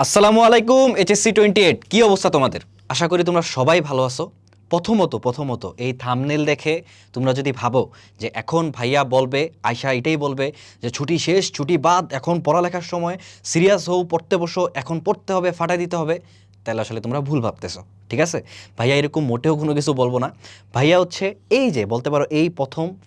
আসসালামু আলাইকুম এইচএসসি 28 কি অবস্থা তোমাদের? আশা করি তোমরা সবাই ভালো আছো। প্রথমত এই থাম্বনেল দেখে তোমরা যদি ভাবো যে এখন ভাইয়া বলবে, আয়শা এটাই বলবে যে ছুটি শেষ, ছুটি বাদ, এখন পড়ালেখার সময়, সিরিয়াস হও, পড়তে বসো, এখন পড়তে হবে, ফাটাই দিতে হবে, তাহলে আসলে তোমরা ভুল ভাবতেছো। ঠিক আছে, ভাইয়া এরকম মোটেও কোনো কিছু বলবো না। ভাইয়া হচ্ছে এই যে বলতে পারো এই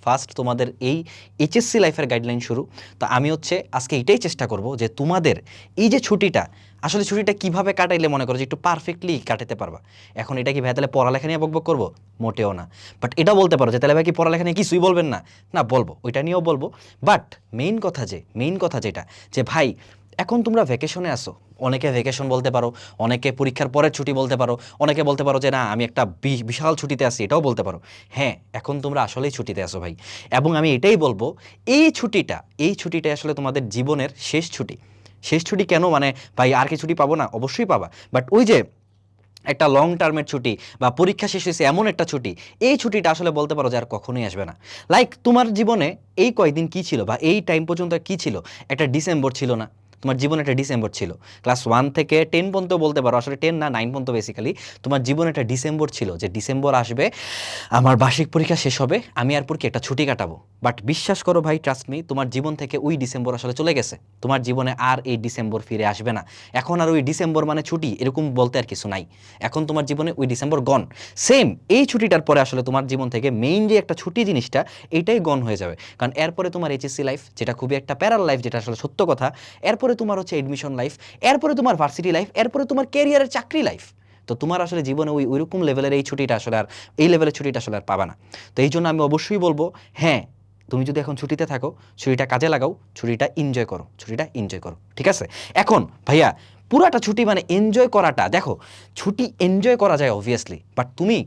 ফার্স্ট তোমাদের এই এইচএসসি লাইফের গাইডলাইন শুরু। তো আমি হচ্ছে আজকে এটাই চেষ্টা করব যে তোমাদের এই যে ছুটিটা, আসলে ছুটিটা কিভাবে কাটাইলে মনে করো যে একটু পারফেক্টলি কাটাতে পারবা। এখন এটা কি ভাই তাহলে পড়ালেখা নিয়ে বকবক করবো? মোটেও না। বাট এটা বলতে পারো যে তাহলে ভাই কি পড়ালেখা নিয়ে কিছুই বলবেন না? না, বলবো, ওইটা নিয়েও বলবো। বাট মেইন কথা যেটা, যে ভাই এখন তোমরা ভ্যাকেশনে আসো, অনেকে ভ্যাকেশন বলতে পারো, অনেকে পরীক্ষার পরের ছুটি বলতে পারো, অনেকে বলতে পারো যে না আমি একটা বিশাল ছুটিতে আছি, এটাও বলতে পারো। হ্যাঁ, এখন তোমরা আসলেই ছুটিতে আসো ভাই। এবং আমি এটাই বলবো, এই ছুটিটা আসলে তোমাদের জীবনের শেষ ছুটি। শেষ ছুটি কেন মানে ভাই আর কি ছুটি পাবো না? অবশ্যই পাবা। বাট ওই যে একটা লং টার্মের ছুটি বা পরীক্ষা শেষ হয়েছে এমন একটা ছুটি, এই ছুটিটা আসলে বলতে পারো যে আর কখনোই আসবে না। লাইক তোমার জীবনে এই কয়দিন কি ছিল বা এই টাইম পর্যন্ত কি ছিল? একটা ডিসেম্বর ছিল না? তোমার জীবনে একটা ডিসেম্বর ছিল, ক্লাস 1 থেকে 10 পর্যন্ত বলতে পারো, আসলে 10 না 9 পর্যন্ত বেসিক্যালি তোমার জীবনে একটা ডিসেম্বর ছিল, যে ডিসেম্বর আসবে, আমার বার্ষিক পরীক্ষা শেষ হবে, আমি আর কি একটা ছুটি কাটাবো। বাট বিশ্বাস করো ভাই, ট্রাস্ট মি, তোমার জীবন থেকে ওই ডিসেম্বর আসলে চলে গেছে। তোমার জীবনে আর এই ডিসেম্বর ফিরে আসবে না। এখন আর ওই ডিসেম্বর মানে ছুটি এরকম বলতে আর কিছু নাই। এখন তোমার জীবনে ওই ডিসেম্বর গন। সেম এই ছুটিটার পরে আসলে তোমার জীবন থেকে মেইন যে একটা ছুটি জিনিসটা, এইটাই গন হয়ে যাবে। কারণ এরপরে তোমার এইচএসসি লাইফ, যেটা খুবই একটা প্যারাল লাইফ, যেটা আসলে সত্য কথা। এরপরে তোমার হচ্ছে এডমিশন লাইফ, এরপরে তোমার ভার্সিটি লাইফ, এরপরে তোমার ক্যারিয়ারের চাকরি লাইফ। তো তোমার আসলে জীবনে ওইরকম লেভেলের এই ছুটিটা আসলে আর, এই লেভেলের ছুটিটা আসলে আর পাবা না। তো এই জন্য আমি অবশ্যই বলবো, হ্যাঁ, তুমি যদি এখন ছুটিতে থাকো, ছুটিটা কাজে লাগাও, ছুটিটা এনজয় করো, ঠিক আছে? এখন ভাইয়া পুরাটা ছুটি মানে এনজয় করাটা, দেখো ছুটি এনজয় করা যায় অবভিয়াসলি, বাট তুমি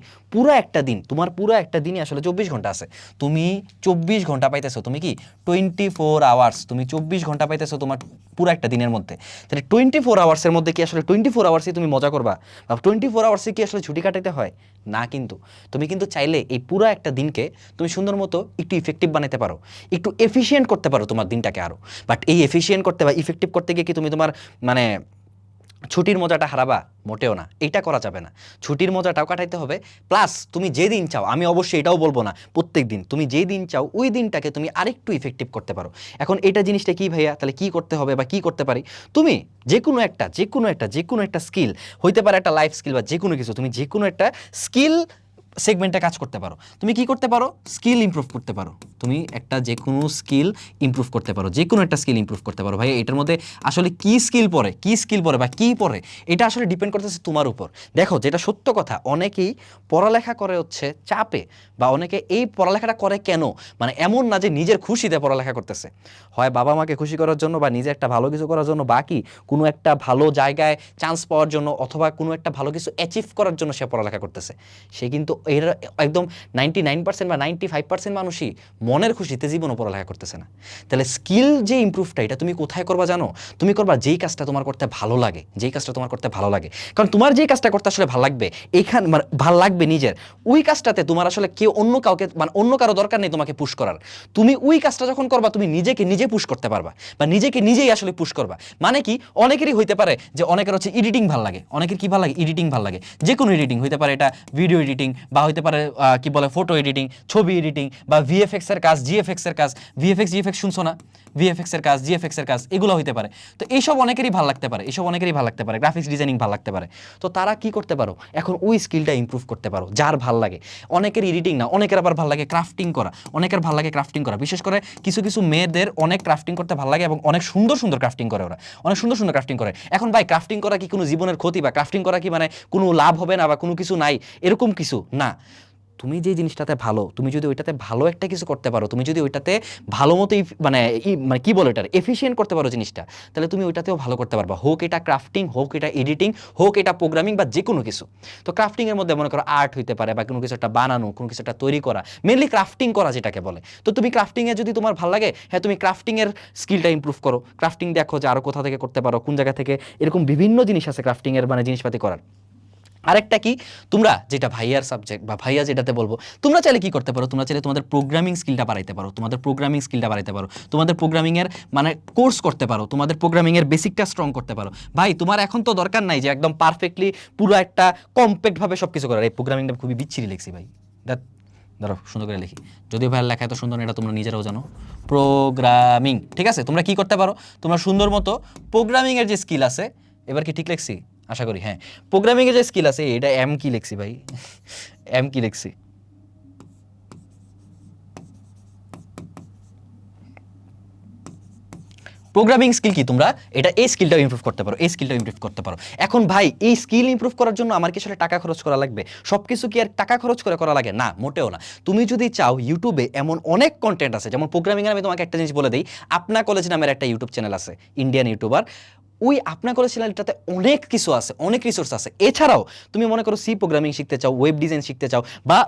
তোমার পুরো একটা দিনে আসলে 24 ঘন্টা আছে। তুমি 24 ঘন্টা পাইতেছো, তুমি কি 24 আওয়ার্স, তুমি 24 ঘন্টা পাইতেছো তোমার পুরো একটা দিনের মধ্যে। তাহলে 24 আওয়ার্সের মধ্যে কি আসলে 24 আওয়ার্সই তুমি মজা করবা? বা 24 আওয়ার্সে কি আসলে ছুটি কাটাতে হয়? না, কিন্তু তুমি কিন্তু চাইলে এই পুরো একটা দিনকে তুমি সুন্দর মতো একটু ইফেক্টিভ বানাতে পারো, একটু এফিশিয়েন্ট করতে পারো তোমার দিনটাকে আরও। বাট এই এফিশিয়েন্ট করতে বা ইফেক্টিভ করতে গিয়ে কি তুমি তোমার মানে ছুটির মজাটা হারাবা? মোটেও না, এটা করা যাবে না। ছুটির মজাটাও কাটাইতে হবে। প্লাস তুমি যে দিন চাও, আমি অবশ্যই এটাও বলবো না প্রত্যেক দিন, তুমি যে দিন চাও ওই দিনটাকে তুমি আরেকটু ইফেক্টিভ করতে পারো। এখন এটা জিনিসটা কি ভাইয়া, তাহলে কি করতে হবে বা কি করতে পারি? তুমি যে কোনো একটা স্কিল, হইতে পারে একটা লাইফ স্কিল বা যে কোনো কিছু, তুমি যে কোনো একটা স্কিল সেগমেন্টে কাজ করতে পারো। তুমি কি করতে পারো? স্কিল ইমপ্রুভ করতে পারো। তুমি একটা যে কোনো স্কিল ইমপ্রুভ করতে পারো, যে কোনো একটা স্কিল ইমপ্রুভ করতে পারো। ভাই এটার মধ্যে আসলে কি স্কিল পড়ে বা কি পড়ে, এটা আসলে ডিপেন্ড করতেছে তোমার উপর। দেখো, যেটা সত্য কথা, অনেকেই পড়ালেখা করে হচ্ছে চাপে, বা অনেকে এই পড়ালেখাটা করে কেন, মানে এমন না যে নিজের খুশিতে পড়ালেখা করতেছে, হয় বাবা মাকে খুশি করার জন্য, বা নিজে একটা ভালো কিছু করার জন্য, বাকি কোনো একটা ভালো জায়গায় চান্স পাওয়ার জন্য, অথবা কোনো একটা ভালো কিছু অ্যাচিভ করার জন্য সে পড়ালেখা করতেছে। সে কিন্তু এর একদম 99% বা 95% মানুষই মনের খুশিতে জীবনও পড়ালেখা করতেছে না। তাহলে স্কিল যে ইমপ্রুভটা, এটা তুমি কোথায় করবা জানো? তুমি করবা যেই কাজটা তোমার করতে ভালো লাগে, কারণ তোমার যেই কাজটা করতে আসলে ভালো লাগবে, এইখানে মানে ভালো লাগবে নিজের, ওই কাজটাতে তোমার আসলে কেউ অন্য কাউকে মানে অন্য কারো দরকার নেই তোমাকে পুশ করার। তুমি ওই কাজটা যখন করবা, তুমি নিজেকে নিজে পুশ করতে পারবা, বা নিজেকে নিজেই আসলে পুশ করবা। মানে কি, অনেকেরই হইতে পারে যে অনেকের হচ্ছে এডিটিং ভালো লাগে, অনেকের কি ভালো লাগে, এডিটিং ভালো লাগে, যে কোনো এডিটিং হইতে পারে, এটা ভিডিও এডিটিং, বা হইতে পারে কি বলে ফটো এডিটিং, ছবি এডিটিং, বা ভিএফএক্স এর কাজ, জিএফএক্স এর কাজ, জিএফএক্স শুনছো না? ভিএফএক্স এর কাজ এগুলো হইতে পারে। তো এইসব অনেকেরই ভালো লাগতে পারে, গ্রাফিক্স ডিজাইনিং ভালো লাগতে পারে। তো তারা কি করতে পারো, এখন ওই স্কিলটা ইমপ্রুভ করতে পারো যার ভাল লাগে। অনেকের এডিটিং না, অনেকের আবার ভালো লাগে ক্রাফটিং করা, বিশেষ করে কিছু কিছু মেয়েদের অনেক ক্রাফটিং করতে ভালো লাগে, এবং অনেক সুন্দর সুন্দর ক্রাফটিং করে ওরা, অনেক সুন্দর সুন্দর ক্রাফটিং করে। এখন ভাই ক্রাফটিং করা কি কোনো জীবনের ক্ষতি, বা ক্রাফটিং করা কি মানে কোনো লাভ হবে না বা কোনো কিছু নাই, এরকম কিছু না। তুমি যে জিনিসটাতে ভালো, তুমি যদি ওইটাতে ভালো একটা কিছু করতে পারো, তুমি যদি ওইটাতে ভালো মতো মানে কি বলে এটার এফিশিয়েন্ট করতে পারো জিনিসটা, তাহলে তুমি ওইটাতেও ভালো করতে পারবা। হোক এটা ক্রাফটিং, হোক এটা এডিটিং, হোক এটা প্রোগ্রামিং, বা যে কোনো কিছু। তো ক্রাফটিং এর মধ্যে মনে করো আর্ট হইতে পারে, বা কোনো কিছু একটা বানানো, কোনো কিছু একটা তৈরি করা, মেনলি ক্রাফটিং করা যেটাকে বলে। তো তুমি ক্রাফটিং এ যদি তোমার ভালো লাগে, হ্যাঁ, তুমি ক্রাফটিং এর স্কিলটা ইমপ্রুভ করো। ক্রাফটিং দেখো যে আরো কোথা থেকে করতে পারো, কোন জায়গা থেকে, এরকম বিভিন্ন জিনিস আছে ক্রাফটিং এর মানে জিনিসপাতি করার। আরেকটা কি, তোমরা যেটা ভাইয়ার সাবজেক্ট বা ভাইয়া যেটাতে বলবো, তোমরা চাইলে কি করতে পারো, তোমরা চাইলে তোমাদের প্রোগ্রামিং স্কিলটা বাড়াইতে পারো, তোমাদের প্রোগ্রামিং এর মানে কোর্স করতে পারো, তোমাদের প্রোগ্রামিং এর বেসিকটা স্ট্রং করতে পারো। ভাই তোমার এখন তো দরকার নাই যে একদম পারফেক্টলি পুরো একটা কম্প্যাক্ট ভাবে সবকিছু করার। এই প্রোগ্রামিংটা খুবই বিচ্ছিরি লিখছি ভাই, ধরো সুন্দর করে লিখি, যদিও ভাইয়ের লেখা এত সুন্দর এটা তোমরা নিজেরাও জানো। প্রোগ্রামিং, ঠিক আছে, তোমরা কি করতে পারো, তোমরা সুন্দর মতো প্রোগ্রামিং এর যে স্কিল আছে, এবার কি ঠিক লিখছি আশা করি, হ্যাঁ, প্রোগ্রামিং এর যে স্কিল আছে, এটা এম কি লিখছি ভাই, এম কি লিখছি, প্রোগ্রামিং স্কিল কি, তোমরা এটা এই স্কিলটাও ইমপ্রুভ করতে পারো, এই স্কিলটাও ইমপ্রুভ করতে পারো। এখন ভাই এই স্কিল ইমপ্রুভ করার জন্য আমার কি আসলে টাকা খরচ করা লাগবে? সব কিছু কি আর টাকা খরচ করে করা লাগে? না, মোটেও না। তুমি যদি চাও, ইউটিউবে এমন অনেক কন্টেন্ট আছে, যেমন প্রোগ্রামিং এর আমি তোমাকে একটা জিনিস বলে দিই, আপনা কলেজ নামের একটা ইউটিউব চ্যানেল আছে, ইন্ডিয়ান ইউটিউবার। ওই আপনা কলেজ চ্যানেলটাতে অনেক কিছু আছে, অনেক রিসোর্স আছে। এছাড়াও তুমি মনে করো সি প্রোগ্রামিং শিখতে চাও, ওয়েব ডিজাইন শিখতে চাও, বা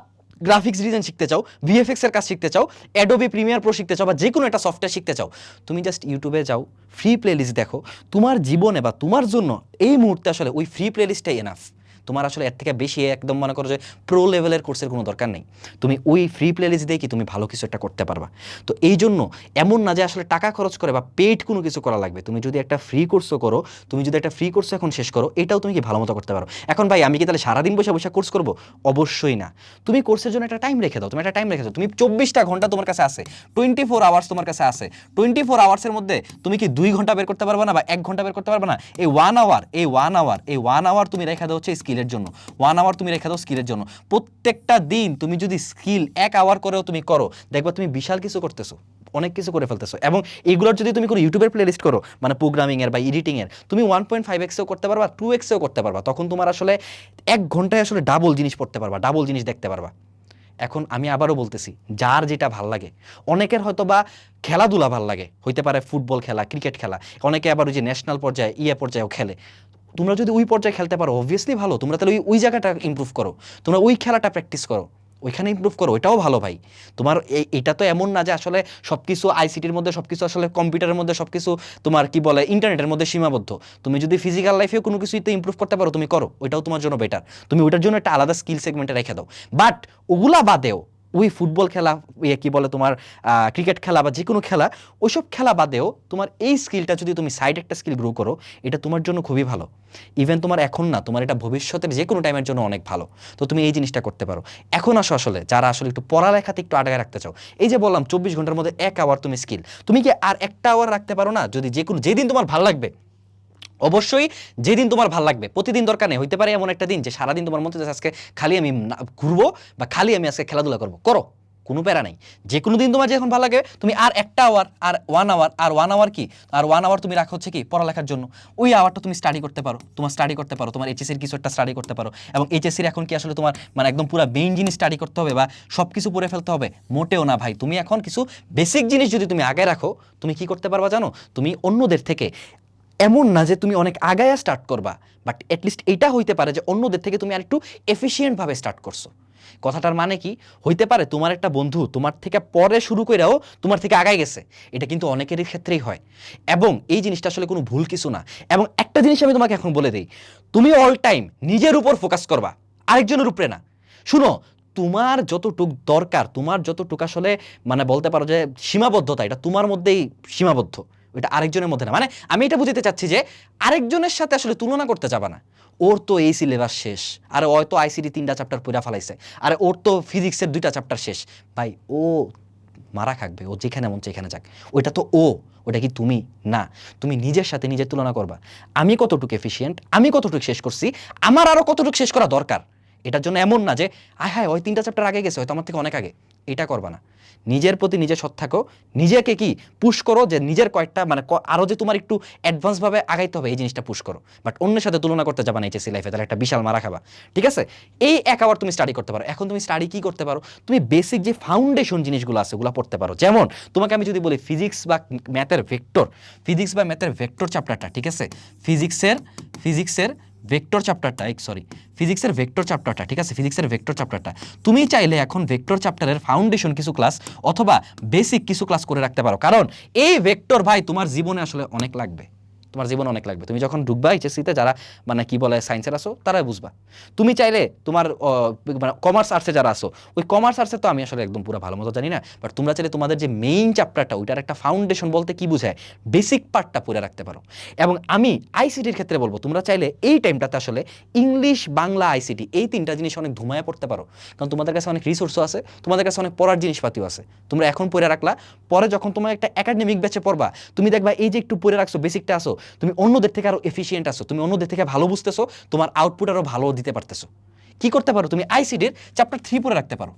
গ্রাফিক্স ডিজাইন শিখতে চাও, ভিএফএক্স এর কাজ শিখতে চাও, অ্যাডোবি প্রিমিয়ার প্রো শিখতে চাও, বা যে কোনো একটা সফটওয়্যার শিখতে চাও, তুমি জাস্ট ইউটিউবে যাও, ফ্রি প্লেলিস্ট দেখো। তোমার জীবনে বা তোমার জন্য এই মুহূর্তে আসলে ওই ফ্রি প্লেলিস্টটাই এনাফ। তোমার আসলে এর থেকে বেশি একদম মনে করো যে প্রো লেভেলের কোর্সের কোনো দরকার নেই। তুমি ওই ফ্রি প্লেলিস্ট দিয়ে কি তুমি ভালো কিছু একটা করতে পারবা। তো এই জন্য এমন না যে আসলে টাকা খরচ করে বা পেইড কোনো কিছু করা লাগবে। তুমি যদি একটা ফ্রি কোর্সও করো, তুমি যদি একটা ফ্রি কোর্স এখন শেষ করো, এটাও তুমি কি ভালো মতো করতে পারো। এখন ভাই আমি কি তাহলে সারাদিন বসে বসে কোর্স করবো? অবশ্যই না। তুমি কোর্সের জন্য একটা টাইম রেখে দাও, তুমি একটা টাইম রেখে দাও, তুমি 24টা ঘন্টা তোমার কাছে আছে, 24 আওয়ার্স তোমার কাছে আছে। 24 আওয়ার্সের মধ্যে তুমি কি 2 ঘন্টা বের করতে পারবে না, বা 1 ঘন্টা বের করতে পারবে না? এই 1 আওয়ার তুমি রেখে দাও হচ্ছে স্কিলের জন্য, 1 আওয়ার তুমি রেখে দাও স্কিলের জন্য। প্রত্যেকটা দিন তুমি যদি স্কিল 1 আওয়ার করেও তুমি করো, দেখবা তুমি বিশাল কিছু করতেছো, অনেক কিছু করে ফেলতেছো। এবং এইগুলোর যদি তুমি কোনো ইউটিউবের প্লেলিস্ট করো, মানে প্রোগ্রামিং এর বা এডিটিং এর, তুমি 1.5x করতে পারবা, 2x করতে পারবা। তখন তোমার আসলে 1 ঘন্টায় আসলে ডাবল জিনিস পড়তে পারবা, ডাবল জিনিস দেখতে পারবা। এখন আমি আবারও বলতেছি, যার যেটা ভাল লাগে, অনেকের হয়তো বা খেলাধুলা ভাল লাগে, হইতে পারে ফুটবল খেলা, ক্রিকেট খেলা, অনেকে আবার ওই যে ন্যাশনাল পর্যায়ে পর্যায়েও খেলে। তোমরা যদি ওই পর্যায়ে খেলতে পারো, অবভিয়াসলি ভালো। তোমরা তাহলে ওই জায়গাটা ইমপ্রুভ করো, তোমরা ওই খেলাটা প্র্যাকটিস করো, ওইখানে ইমপ্রুভ করো, ওইটাও ভালো ভাই। তোমার এটা তো এমন না যে আসলে সব কিছু আইসিটির মধ্যে, সব কিছু আসলে কম্পিউটারের মধ্যে, সব কিছু তোমার কি বলে ইন্টারনেটের মধ্যে সীমাবদ্ধ। তুমি যদি ফিজিক্যাল লাইফেও কোনো কিছুতে ইমপ্রুভ করতে পারো, তুমি করো, ওইটাও তোমার জন্য বেটার। তুমি ওইটার জন্য একটা আলাদা স্কিল সেগমেন্টে রেখে দাও। বাট ওগুলা বাদেও, ওই ফুটবল খেলা, কি বলে তোমার ক্রিকেট খেলা বা যে কোনো খেলা, ওইসব খেলা বাদেও তোমার এই স্কিলটা যদি তুমি সাইড একটা স্কিল গ্রো করো, এটা তোমার জন্য খুবই ভালো। ইভেন তোমার এখন না, তোমার এটা ভবিষ্যতের যে কোনো টাইমের জন্য অনেক ভালো। তো তুমি এই জিনিসটা করতে পারো। এখন আসো আসলে যারা আসলে একটু পড়ালেখাতে একটু আটকে রাখতে চাও, এই যে বললাম 24 ঘন্টার মধ্যে 1 আওয়ার তুমি স্কিল, তুমি কি আর 1টা আওয়ার রাখতে পারো না? যদি যে কোনো যেদিন তোমার ভালো লাগবে, অবশ্যই যেদিন তোমার ভালো লাগবে, প্রতিদিন দরকার নেই, হইতে পারে এমন একটা দিন যে সারাদিন তোমার মধ্যে আজকে খালি আমি ঘুরবো, বা খালি আমি আজকে খেলাধুলা করবো, করো, কোনো প্যারা নাই। যে কোনো দিন তোমার যখন ভালো লাগে, তুমি আর 1টা আওয়ার, আর 1 আওয়ার, আর 1 আওয়ার কি, আর 1 আওয়ার তুমি রাখো হচ্ছে কি পড়ালেখার জন্য। ওই আওয়ারটা তুমি স্টাডি করতে পারো, তোমার এইচএসসির কিছু একটা স্টাডি করতে পারো। এবং এইচএসসির এখন কি আসলে তোমার মানে একদম পুরো মেইন জিনিস স্টাডি করতে হবে বা সব কিছু পড়ে ফেলতে হবে? মোটেও না ভাই। তুমি এখন কিছু বেসিক জিনিস যদি তুমি আগে রাখো, তুমি কি করতে পারবা জানো? তুমি অন্যদের থেকে, এমন না যে তুমি অনেক আগায়া স্টার্ট করবা, বাট অ্যাটলিস্ট এটা হইতে পারে যে অন্যদের থেকে তুমি আর একটু এফিসিয়েন্টভাবে স্টার্ট করছো। কথাটার মানে কি হইতে পারে, তোমার একটা বন্ধু তোমার থেকে পরে শুরু করেও তোমার থেকে আগায় গেছে, এটা কিন্তু অনেকেরই ক্ষেত্রেই হয়। এবং এই জিনিসটা আসলে কোনো ভুল কিছু না। এবং একটা জিনিস আমি তোমাকে এখন বলে দিই, তুমি অল টাইম নিজের উপর ফোকাস করবা, আরেকজনের উপরে না। শুনো, তোমার যতটুক দরকার, তোমার যতটুক আসলে মানে বলতে পারো যে সীমাবদ্ধতা, এটা তোমার মধ্যেই সীমাবদ্ধ, ওইটা আরেকজনের মধ্যে না। মানে আমি এটা বুঝতে চাচ্ছি যে আরেকজনের সাথে আসলে তুলনা করতে যাবা না। ওর তো এই সিলেবাস শেষ, আর ওই তো আইসিডি 3টা চ্যাপ্টার পড়া ফেলাইছে, আর ওর তো ফিজিক্সের 2টা চ্যাপ্টার শেষ। ভাই ও মারা খাকবে, ও যেখানে মন সেখানে যাক, ওইটা তো ও, ওটা কি তুমি না। তুমি নিজের সাথে নিজের তুলনা করবা, আমি কতটুকু এফিসিয়েন্ট, আমি কতটুকু শেষ করছি, আমার আরও কতটুকু শেষ করা দরকার। এটার জন্য এমন না যে আয় হায় ওই 3টা চ্যাপ্টার আগে গেছে, হয়তো আমার থেকে অনেক আগে, এটা করবা না। নিজের প্রতি নিজে সৎ থাকো, নিজেকে কি পুশ করো যে নিজের কয়েকটা মানে আরও যে তোমার একটু অ্যাডভান্সভাবে আগাইতে হবে, এই জিনিসটা পুশ করো। বাট অন্যের সাথে তুলনা করতে যাবা না এইচএসসি লাইফে, তাহলে একটা বিশাল মারা খাবা। ঠিক আছে, এই 1 আওয়ার তুমি স্টাডি করতে পারো। এখন তুমি স্টাডি কি করতে পারো, তুমি বেসিক যে ফাউন্ডেশন জিনিসগুলো আছে ওগুলো পড়তে পারো। যেমন তোমাকে আমি যদি বলি ফিজিক্স বা ম্যাথের ভেক্টর চ্যাপ্টারটা, ঠিক আছে, ফিজিক্সের ভেক্টর চ্যাপ্টারটা, ফিজিক্সের ভেক্টর চ্যাপ্টারটা, ঠিক আছে, ফিজিক্সের ভেক্টর চ্যাপ্টারটা তুমি চাইলে এখন ভেক্টর চ্যাপ্টারের ফাউন্ডেশন কিছু ক্লাস অথবা বেসিক কিছু ক্লাস করে রাখতে পারো। কারণ এই ভেক্টর ভাই তোমার জীবনে আসলে অনেক লাগবে, তোমার জীবন অনেক লাগবে। তুমি যখন ঢুকবা এইচএসসিতে, যারা মানে কি বলে সায়েন্সের আসো তারাই বুঝবা। তুমি চাইলে তোমার মানে কমার্স আর্টসে যারা আসো, ওই কমার্স আর্টসে তো আমি আসলে একদম পুরো ভালো মতো জানি না, বাট তোমরা চাইলে তোমাদের যে মেইন চ্যাপ্টারটা ওইটার একটা ফাউন্ডেশন বলতে কি বোঝায়, বেসিক পার্টটা পড়ে রাখতে পারো। এবং আমি আইসিটির ক্ষেত্রে বলবো তোমরা চাইলে এই টাইমটাতে আসলে ইংলিশ, বাংলা, আইসিটি এই তিনটা জিনিস অনেক ধুমায় পড়তে পারো, কারণ তোমাদের কাছে অনেক রিসোর্সও আছে, তোমাদের কাছে অনেক পড়ার জিনিসপাতিও আছে। তোমরা এখন পড়ে রাখলা, পরে যখন তোমার একটা একাডেমিক ব্যাচে পড়বা, তুমি দেখবা এই যে একটু পড়ে রাখছো, বেসিকটা আসো, তুমি অন্যদের থেকে আরো এফিসিয়েন্ট আসো, তুমি অন্যদের থেকে ভালো বুঝতেছো, তোমার আউটপুট আরো ভালো দিতে পারতেছো। কি করতে পারো, তুমি আইসিটির চ্যাপ্টার 3 পড়ে রাখতে পারো,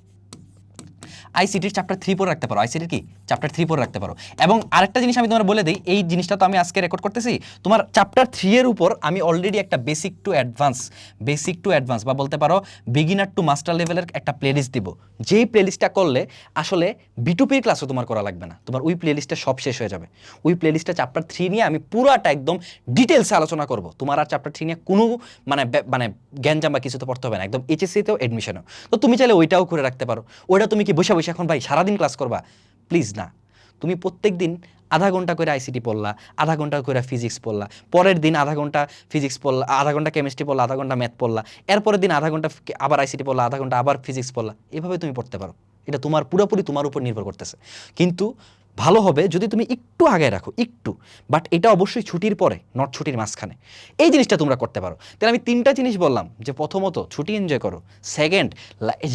আইসিটির চ্যাপ্টার 3 পড়ে রাখতে পারো, আইসিটির কি চ্যাপ্টার 3 পড়ে রাখতে পারো। এবং আরেকটা জিনিস আমি তোমার বলে দিই, এই জিনিসটা তো আমি আজকে রেকর্ড করতেছি, তোমার চ্যাপ্টার 3 এর উপর আমি অলরেডি একটা বেসিক টু অ্যাডভান্স বা বলতে পারো বিগিনার টু মাস্টার লেভেলের একটা প্লেলিস্ট দিব, যেই প্লেলিস্টটা করলে আসলে বিটুপির ক্লাসও তোমার করা লাগবে না, তোমার ওই প্লেলিস্টে সব শেষ হয়ে যাবে। ওই প্লেলিস্টে চ্যাপ্টার 3 নিয়ে আমি পুরাটা একদম ডিটেলসে আলোচনা করব, তোমার আর চ্যাপ্টার 3 নিয়ে কোনো মানে জ্ঞানজাম বা কিছু তো পড়তে হবে না, একদম এইচএসসিতেও এডমিশনও। তো তুমি চাইলে ওইটাও করে রাখতে পারো। ওইটা তুমি কি বসে বসে এখন ভাই সারাদিন ক্লাস করবা? প্লিজ না, তুমি প্রত্যেক দিন আধা ঘন্টা করে আইসিটি পড়লা, আধা ঘন্টা করে ফিজিক্স পড়লা, পরের দিন আধা ঘন্টা ফিজিক্স পড়লা, আধা ঘন্টা কেমিস্ট্রি পড়লা, আধা ঘন্টা ম্যাথ পড়লা, এরপরের দিন আধা ঘন্টা আবার আইসিটি পড়লা, আধা ঘন্টা আবার ফিজিক্স পড়লা, এভাবে তুমি পড়তে পারো। এটা তোমার পুরোপুরি তোমার উপর নির্ভর করতেছে। কিন্তু ভালো হবে যদি তুমি একটু আগে রাখো, একটু, বাট এটা অবশ্যই ছুটির পরে, নট ছুটির মাঝখানে। এই জিনিসটা তোমরা করতে পারো। তাহলে আমি 3টা জিনিস বললাম, যে প্রথমত ছুটি এনজয় করো, সেকেন্ড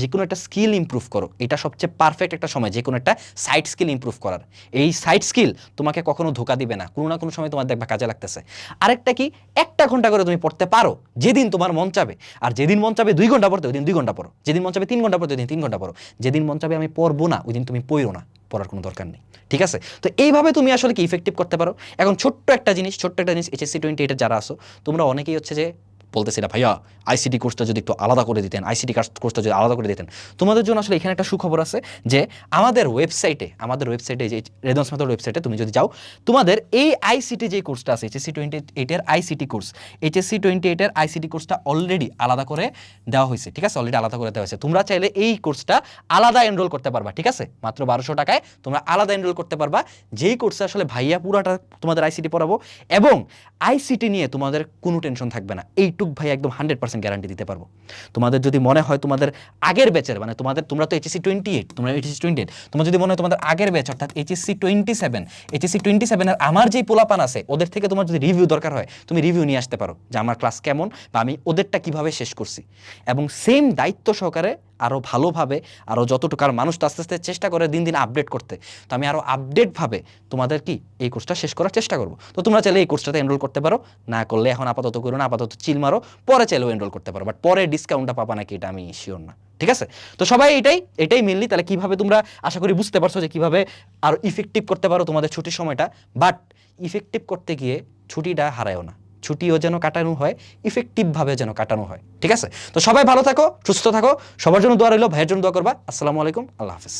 যে কোনো একটা স্কিল ইমপ্রুভ করো, এটা সবচেয়ে পারফেক্ট একটা সময় যে কোনো একটা সাইড স্কিল ইমপ্রুভ করার। এই সাইড স্কিল তোমাকে কখনো ধোকা দিবে না, কোনো না কোনো সময় তোমার দেখবা কাজে লাগতেছে। আরেকটা কি, 1টা ঘন্টা করে তুমি পড়তে পারো যেদিন তোমার মন চাবে, আর যেদিন মন চাবে 2 ঘন্টা পড়তে ওই দিন 2 ঘন্টা পড়ো, যেদিন মন চাবে 3 ঘন্টা পড়তে ওই দিন 3 ঘন্টা পড়ো, যেদিন মন চাবে আমি পড়বো না ওই দিন তুমি পড়ো না, পড়ার কোনো দরকার নেই। ঠিক আছে? তো এইভাবে তুমি আসলে কি ইফেক্টিভ করতে পারো। এখন ছোট্ট একটা জিনিস এইচএসসি 28-এর যারা আসো, তোমরা অনেকেই হচ্ছে যে বলতেছি না ভাইয়া আইসিটি কোর্সটা যদি একটু আলাদা করে দিতেন, আইসিটি কোর্সটা যদি আলাদা করে দিতেন। তোমাদের জন্য আসলে এখানে একটা সুখবর আছে, যে আমাদের ওয়েবসাইটে যে রেদন্স মেথড ওয়েবসাইটে তুমি যদি যাও, তোমাদের এই আইসিটি যে কোর্সটা আছে এইচএসসি 28-এর আইসিটি কোর্স, এইচএসসি 28-এর আইসিটি কোর্সটা অলরেডি আলাদা করে দেওয়া হয়েছে। ঠিক আছে? অলরেডি আলাদা করে দেওয়া হয়েছে। তোমরা চাইলে এই কোর্সটা আলাদা এনরোল করতে পারবা। ঠিক আছে? মাত্র 1200 টাকায় তোমরা আলাদা এনরোল করতে পারবা, যেই কোর্সে আসলে ভাইয়া পুরাটা তোমাদের আইসিটি পড়াবো, এবং আইসিটি নিয়ে তোমাদের কোনো টেনশন থাকবে না। এইটুক ভাই একদম 100% গ্যারান্টি দিতে পারবো। তোমাদের যদি মনে হয় তোমাদের আগের ব্যাচের, মানে তোমরা তো এইচএসসি 28, তোমার যদি মনে হয় তোমাদের আগের ব্যাচ অর্থাৎ এইচএসসি 27 এর আমার যেই পোলাপান আছে ওদের থেকে তোমার যদি রিভিউ দরকার হয়, তুমি রিভিউ নিয়ে আসতে পারো, যে আমার ক্লাস কেমন বা আমি ওদেরটা কিভাবে শেষ করছি। এবং সেম দায়িত্ব সহকারে আরও ভালোভাবে, আরও যতটুকু, আর মানুষ তো আস্তে আস্তে চেষ্টা করে দিন দিন আপডেট করতে, তো আমি আরও আপডেটভাবে তোমাদের কি এই কোর্সটা শেষ করার চেষ্টা করবো। তো তোমরা চাইলে এই কোর্সটাতে এনরোল করতে পারো, না করলে এখন আপাতত করো না, আপাতত চিল মারো, পরে চাইলেও এনরোল করতে পারো, বাট পরে ডিসকাউন্টটা পাবা নাকি এটা আমি শিওর না। ঠিক আছে? তো সবাই এটাই মেনলি। তাহলে কিভাবে তোমরা আশা করি বুঝতে পারছো যে কিভাবে আরও ইফেক্টিভ করতে পারো তোমাদের ছুটির সময়টা। বাট ইফেক্টিভ করতে গিয়ে ছুটিটা হারায়ও না, ছুটিও যেন কাটানো হয়, ইফেক্টিভভাবে যেন কাটানো হয়। ঠিক আছে? তো সবাই ভালো থাকো, সুস্থ থাকো, সবার জন্য দোয়া রইলো, ভাইয়ের জন্য দোয়া করবা। আসসালামু আলাইকুম, আল্লাহ হাফেজ।